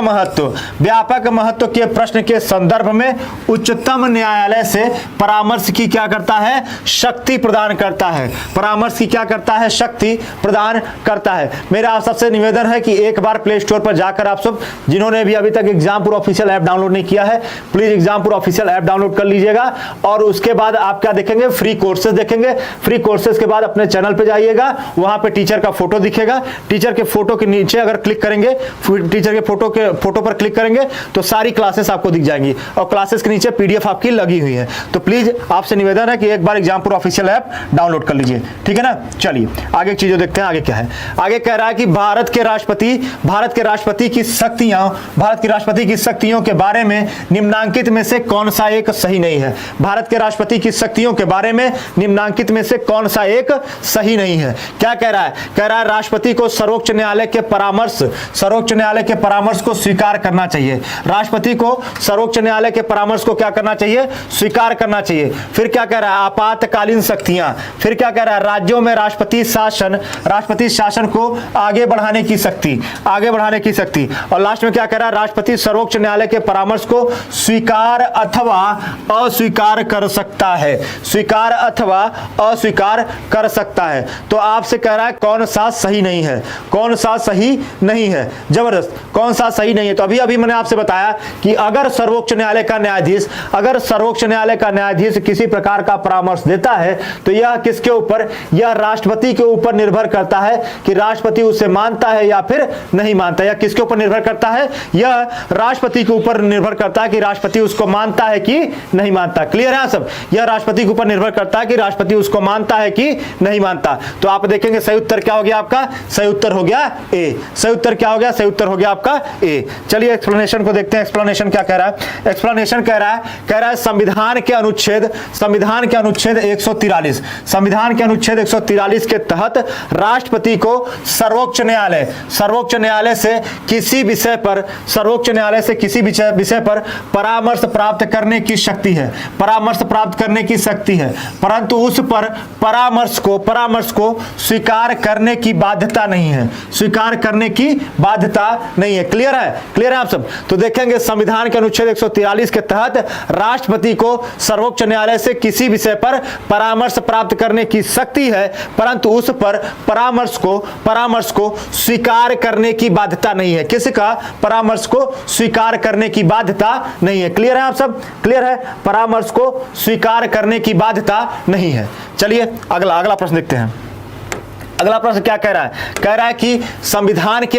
महत्व के प्रश्न के संदर्भ में उच्चतम न्यायालय से परामर्श की क्या करता है? शक्ति प्रदान करता है। परामर्श की क्या करता है? शक्ति प्रदान करता है। मेरा आप सबसे निवेदन है कि एक बार प्ले स्टोर पर जाकर आप सब जिन्होंने भी अभी तक एग्जामपुर ऑफिशियल ऐप डाउनलोड नहीं किया है, please Exampur official app download कर लीजिएगा। और उसके बाद आप क्या देखेंगे? फ्री कोर्सेज देखेंगे। फ्री कोर्सेज के बाद अपने चैनल पे जाइएगा, वहां पे टीचर का फोटो दिखेगा। टीचर के फोटो के नीचे अगर क्लिक करेंगे, टीचर के फोटो पर क्लिक करेंगे तो सारी क्लासेस आपको दिख जाएंगी और क्लासेस के नीचे पीडीएफ आपकी लगी हुई है। तो प्लीज आपसे निवेदन है कि एक बार एग्जामपुर ऑफिशियल ऐप डाउनलोड कर लीजिए। ठीक है ना? चलिए आगे चीजें देखते हैं। आगे क्या है? आगे कह रहा है कि भारत के राष्ट्रपति की शक्तियों के बारे में निम्नांकित में से कौन सा एक सही नहीं है? भारत के राष्ट्रपति की शक्तियों के बारे में निम्नांकित में से कौन सा एक सही नहीं है? क्या कह रहा है? कह रहा है राष्ट्रपति को सर्वोच्च न्यायालय के परामर्श को स्वीकार करना चाहिए। राष्ट्रपति को सर्वोच्च न्यायालय के परामर्श को क्या करना चाहिए? स्वीकार करना चाहिए। फिर क्या कह रहा है? आपातकालीन शक्तियां। फिर क्या कह रहा है? राज्यों में राष्ट्रपति शासन को आगे बढ़ाने की शक्ति। और लास्ट में क्या कह रहा है? राष्ट्रपति सर्वोच्च न्यायालय के परामर्श को स्वीकार अथवा अस्वीकार कर सकता है। स्वीकार अथवा अस्वीकार कर सकता है। तो आपसे कह रहा है कौन सा सही नहीं है? कौन सा सही नहीं है? जबरदस्त। कौन सा सही नहीं है? तो अभी मैंने आपसे बताया कि अगर सर्वोच्च न्यायालय का न्यायाधीश किसी प्रकार का परामर्श देता है तो यह किसके ऊपर? यह राष्ट्रपति के ऊपर निर्भर करता है कि राष्ट्रपति उसे मानता है या फिर नहीं मानता। यह किसके ऊपर निर्भर करता है? यह राष्ट्रपति के ऊपर निर्भर करता है कि राष्ट्रपति उसको मानता है कि नहीं मानता। क्लियर है सब? यह राष्ट्रपति के ऊपर निर्भर करता है कि राष्ट्रपति उसको मानता है कि नहीं मानता। तो आप देखेंगे सही उत्तर क्या हो गया आपका? सही उत्तर हो गया ए। सही उत्तर क्या हो गया? सही उत्तर हो गया आपका ए। चलिए एक्सप्लेनेशन को देखते हैं। एक्सप्लेनेशन क्या कह रहा है? एक्सप्लेनेशन कह रहा है संविधान के अनुच्छेद 143 के तहत राष्ट्रपति को सर्वोच्च न्यायालय से किसी विषय पर परामर्श प्राप्त करने की शक्ति है। परंतु उस पर परामर्श को स्वीकार करने की बाध्यता नहीं है। क्लियर है आप सब? तो देखेंगे संविधान के अनुच्छेद 143 के तहत राष्ट्रपति को सर्वोच्च न्यायालय से किसी विषय पर परामर्श प्राप्त करने की शक्ति है, परंतु उस पर परामर्श को स्वीकार करने की बाध्यता नहीं है। किसका? परामर्श को स्वीकार करने की बाध्यता नहीं है। क्लियर है आप सब? क्लियर है? परामर्श को स्वीकार करने की बाध्यता नहीं है। चलिए अगला प्रश्न देखते हैं। अगला प्रश्न क्या कह रहा है? कह रहा है कि संविधान के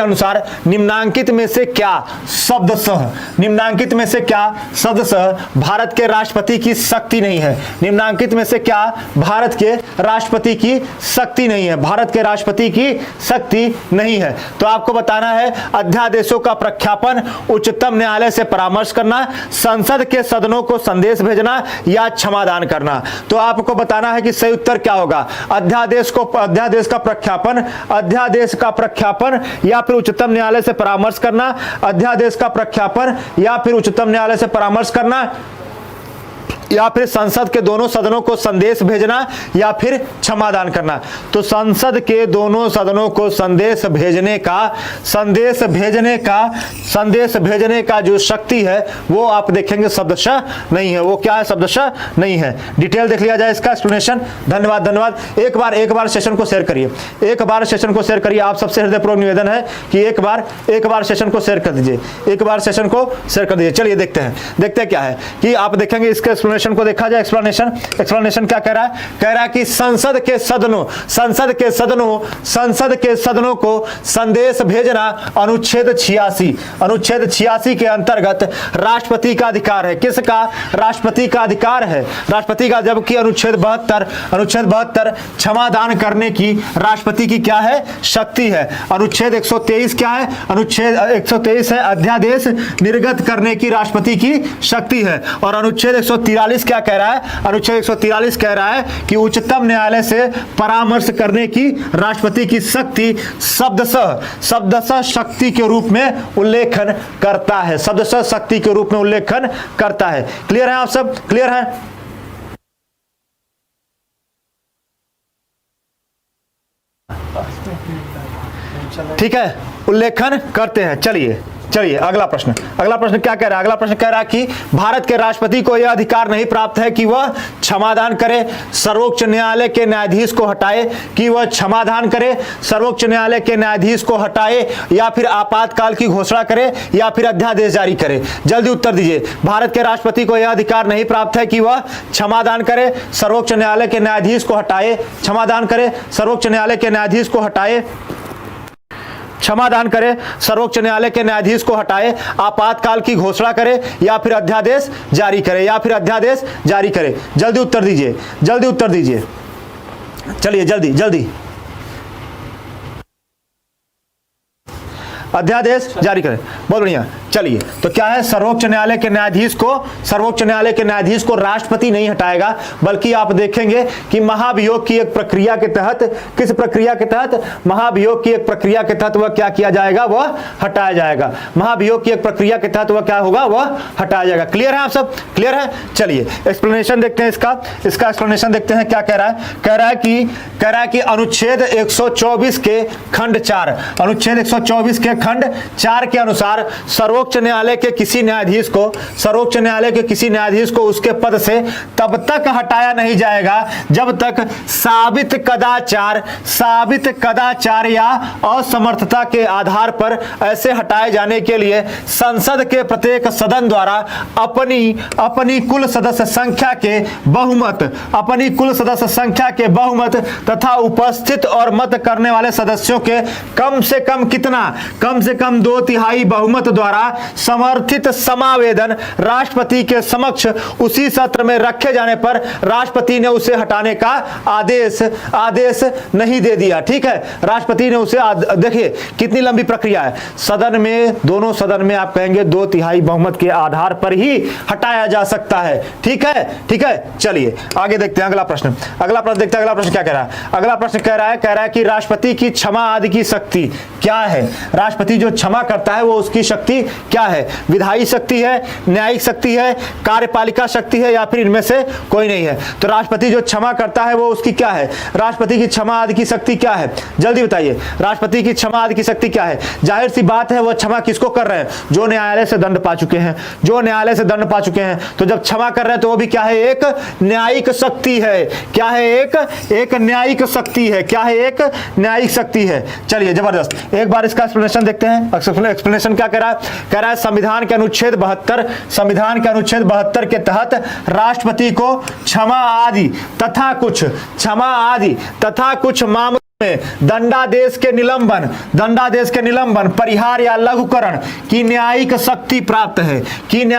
अनुसार निम्नांकित में से क्या शब्दशः भारत के राष्ट्रपति की शक्ति नहीं है? निम्नांकित में से क्या भारत के राष्ट्रपति की शक्ति नहीं है? भारत के राष्ट्रपति की शक्ति नहीं है। तो आपको बताना है अध्यादेशों का प्रख्यापन, उच्चतम न्यायालय से परामर्श करना, संसद के सदनों को संदेश भेजना या क्षमादान करना। तो आपको बताना है कि सही उत्तर क्या होगा। अध्यादेश का प्रख्यापन या फिर उच्चतम न्यायालय से परामर्श करना, अध्यादेश का प्रख्यापन या फिर उच्चतम न्यायालय से परामर्श करना, या फिर संसद के दोनों सदनों को संदेश भेजना या फिर क्षमादान करना। तो संसद के दोनों सदनों को संदेश भेजने का जो शक्ति है वो आप देखेंगे शब्दशः नहीं है। वो क्या है? शब्दशः नहीं है। डिटेल देख लिया जाए इसका एक्सप्लेनेशन। धन्यवाद। एक बार सेशन को शेयर करिए, आप सबसे हृदयपूर्वक निवेदन है कि एक बार सेशन को शेयर कर दीजिए, चलिए देखते हैं क्या है कि आप देखेंगे इसके एक्सप्लेनेशन को देखा जाए। एक्सप्लेनेशन क्या कह रहा है? कह रहा है कि संसद के सदनों को संदेश भेजना अनुच्छेद 86 के अंतर्गत राष्ट्रपति का अधिकार है। किसका? राष्ट्रपति का अधिकार है, राष्ट्रपति का। जबकि अनुच्छेद 72 क्षमादान करने की राष्ट्रपति की क्या है? शक्ति है। अनुच्छेद 123 क्या है? अनुच्छेद 123 है अध्यादेश निर्गत करने की राष्ट्रपति की शक्ति है। और अनुच्छेद 143 क्या कह रहा है? अनुच्छेद 143 कह रहा है कि उच्चतम न्यायालय से परामर्श करने की राष्ट्रपति की शक्ति शब्दशः शक्ति के रूप में उल्लेखन करता है। शब्दशः शक्ति के रूप में उल्लेखन करता है। क्लियर है? आप सब क्लियर है? ठीक है, उल्लेखन करते हैं। चलिए अगला प्रश्न क्या कह रहा है? अगला प्रश्न कह रहा है कि भारत के राष्ट्रपति को यह अधिकार नहीं प्राप्त है कि वह क्षमादान करे, सर्वोच्च न्यायालय के न्यायाधीश को हटाए, या फिर आपातकाल की घोषणा करे या फिर अध्यादेश जारी करे। जल्दी उत्तर दीजिए। भारत के राष्ट्रपति को यह अधिकार नहीं प्राप्त है कि वह क्षमादान करे, सर्वोच्च न्यायालय के न्यायाधीश को हटाए, क्षमादान करे, सर्वोच्च न्यायालय के न्यायाधीश को हटाए, आपातकाल की घोषणा करे या फिर अध्यादेश जारी करे। जल्दी उत्तर दीजिए। चलिए जल्दी अध्यादेश जारी करें। बहुत बढ़िया। चलिए, तो क्या है? सर्वोच्च न्यायालय के न्यायाधीश को राष्ट्रपति नहीं हटाएगा, बल्कि आप देखेंगे कि महाभियोग की एक प्रक्रिया के तहत, किस प्रक्रिया के तहत? महाभियोग की एक प्रक्रिया के तहत वह क्या किया जाएगा? वह हटाया जाएगा। महाभियोग की एक प्रक्रिया के तहत वह क्या होगा? वह हटाया जाएगा। क्लियर है? आप सब क्लियर है? चलिए एक्सप्लेनेशन देखते हैं इसका एक्सप्लेनेशन देखते हैं क्या कह रहा है। कह रहा है कि अनुच्छेद 124 के खंड 4 के अनुसार सर्वोच्च न्यायालय के किसी न्यायाधीश को उसके पद से तब तक हटाया नहीं जाएगा जब तक साबित कदाचार या असमर्थता के आधार पर ऐसे हटाए जाने के लिए संसद के प्रत्येक सदन द्वारा अपनी कुल सदस्य संख्या के बहुमत तथा उपस्थित और मत करने वाले सदस्यों के कम से कम 2/3 बहुमत द्वारा समर्थित समावेदन राष्ट्रपति के समक्ष उसी सत्र में रखे जाने पर राष्ट्रपति ने उसे हटाने का आदेश नहीं दे दिया। ठीक है, राष्ट्रपति ने उसे देखिए कितनी लंबी प्रक्रिया है। दोनों सदन में आप कहेंगे 2/3 बहुमत के आधार पर ही हटाया जा सकता है। ठीक है। चलिए आगे देखते हैं अगला प्रश्न देखते हैं। अगला प्रश्न क्या कह रहा है? अगला प्रश्न कह रहा है कि राष्ट्रपति की क्षमा आदि की शक्ति क्या है? राष्ट्रपति जो क्षमा करता है वो उसकी शक्ति क्या है? विधायी शक्ति है, न्यायिक शक्ति है, कार्यपालिका शक्ति है, या फिर इनमें से कोई नहीं है? तो राष्ट्रपति जो क्षमा करता है वो उसकी क्या है? राष्ट्रपति की क्षमा आदि की शक्ति क्या है? जल्दी बताइए, राष्ट्रपति की क्षमा आदि की शक्ति क्या है? जाहिर सी बात है वो क्षमा किसको कर रहे हैं? जो न्यायालय से दंड पा चुके हैं। तो जब क्षमा कर रहे हैं तो वो भी क्या है? एक न्यायिक शक्ति है। क्या है? एक न्यायिक शक्ति है। चलिए जबरदस्त। एक बार इसका एक्सप्लेनेशन देखते हैं। एक्सप्लेनेशन क्या कह रहा है? कह रहा है संविधान के अनुच्छेद 72 के तहत राष्ट्रपति को क्षमा आदि तथा कुछ मामलों में दंडादेश के निलंबन, परिहार या लघुकरण की न्यायिक शक्ति प्राप्त है। क्लियर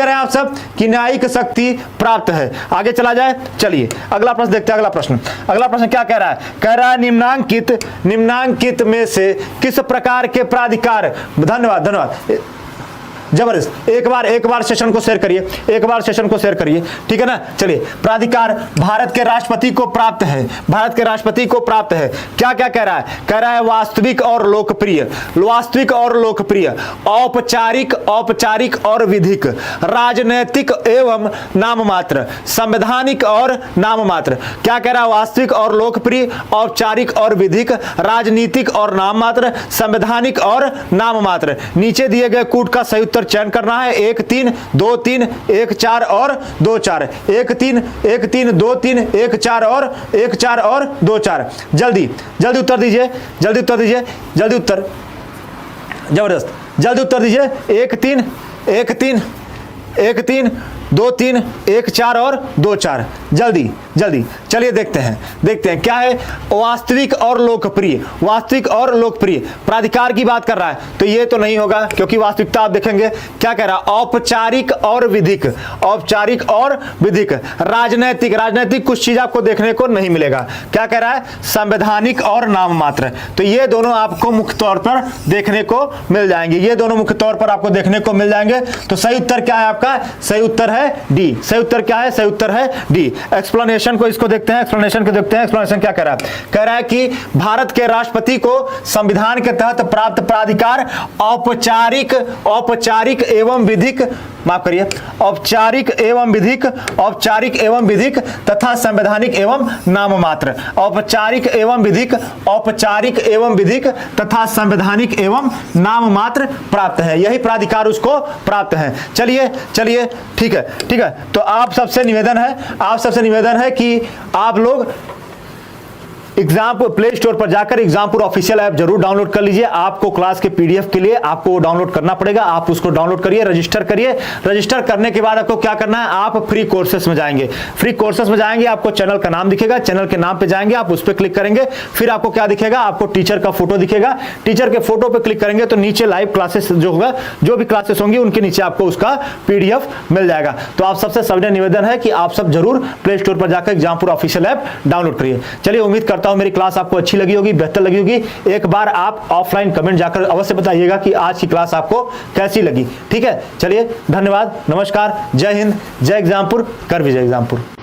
है आप सब? कि न्यायिक शक्ति प्राप्त है। आगे चला जाए, चलिए अगला प्रश्न देखते हैं। अगला प्रश्न क्या कह रहा है? कह रहा है निम्नांकित में से किस प्रकार के प्राधिकार, धन्यवाद जबरदस्त, एक बार सेशन को शेयर करिए, ठीक है ना। चलिए, प्राधिकार भारत के राष्ट्रपति को प्राप्त है। क्या कह रहा है? कह रहा है वास्तविक और लोकप्रिय, औपचारिक और विधिक, राजनैतिक एवं नाममात्र, संवैधानिक और नाममात्र। क्या कह रहा है? वास्तविक और लोकप्रिय, औपचारिक और विधिक, राजनीतिक और नाममात्र, संवैधानिक और नाममात्र। नीचे दिए गए कूट का सही उत्तर चयन करना है। 1 3 2 3 1 4 और 2 4, 1 3 1 3 2 3 1 4 और 2 4। जल्दी उत्तर दीजिए, जबरदस्त, जल्दी उत्तर दीजिए। 1 3 1 3 1 3 2 3 1 4 और 2 4। जल्दी चलिए देखते हैं क्या है। वास्तविक और लोकप्रिय प्राधिकार की बात कर रहा है, तो ये तो नहीं होगा, क्योंकि वास्तविकता आप देखेंगे क्या कह रहा है? औपचारिक और विधिक, राजनैतिक कुछ चीज आपको देखने को नहीं मिलेगा। क्या कह रहा है? संवैधानिक और नाममात्र। तो ये दोनों आपको मुख्य तौर पर देखने को मिल जाएंगे, तो सही उत्तर क्या है आपका? सही उत्तर है डी। सही उत्तर क्या है? सही उत्तर है डी। एक्सप्लेनेशन को इसको देखते हैं, एक्सप्लेनेशन क्या कह रहा है? कह रहा है कि भारत के राष्ट्रपति को संविधान के तहत प्राप्त प्राधिकार औपचारिक एवं विधिक, माफ करिए, औपचारिक एवं विधिक तथा संवैधानिक एवं नाममात्र। औपचारिक एवं विधिक तथा संवैधानिक एवं नाममात्र प्राप्त है। यही प्राधिकार उसको प्राप्त है। चलिए ठीक है। तो आप सबसे निवेदन है कि आप लोग एग्जामपुर प्ले स्टोर पर जाकर एग्जामपुर ऑफिशियल ऐप जरूर डाउनलोड कर लीजिए। आपको क्लास के पीडीएफ के लिए आपको वो डाउनलोड करना पड़ेगा। आप उसको डाउनलोड करिए, रजिस्टर करने के बाद आपको क्या करना है? आप फ्री कोर्सेस में जाएंगे। आपको चैनल का नाम दिखेगा, चैनल के नाम पे जाएंगे, आप उस पर क्लिक करेंगे, फिर आपको क्या दिखेगा? आपको टीचर का फोटो दिखेगा। टीचर के फोटो पे क्लिक करेंगे तो नीचे लाइव क्लासेस जो भी क्लासेस होंगी उनके नीचे आपको उसका पीडीएफ मिल जाएगा। तो आप सबसे सविनय निवेदन है कि आप सब जरूर प्ले स्टोर पर जाकर एग्जामपुर ऑफिशियल ऐप डाउनलोड करिए। चलिए, उम्मीद करता हूं मेरी क्लास आपको अच्छी लगी होगी, बेहतर लगी होगी। एक बार आप ऑफलाइन कमेंट जाकर अवश्य बताइएगा कि आज की क्लास आपको कैसी लगी। ठीक है, चलिए धन्यवाद, नमस्कार, जय हिंद, जय एग्जामपुर, कर विजय एग्जामपुर।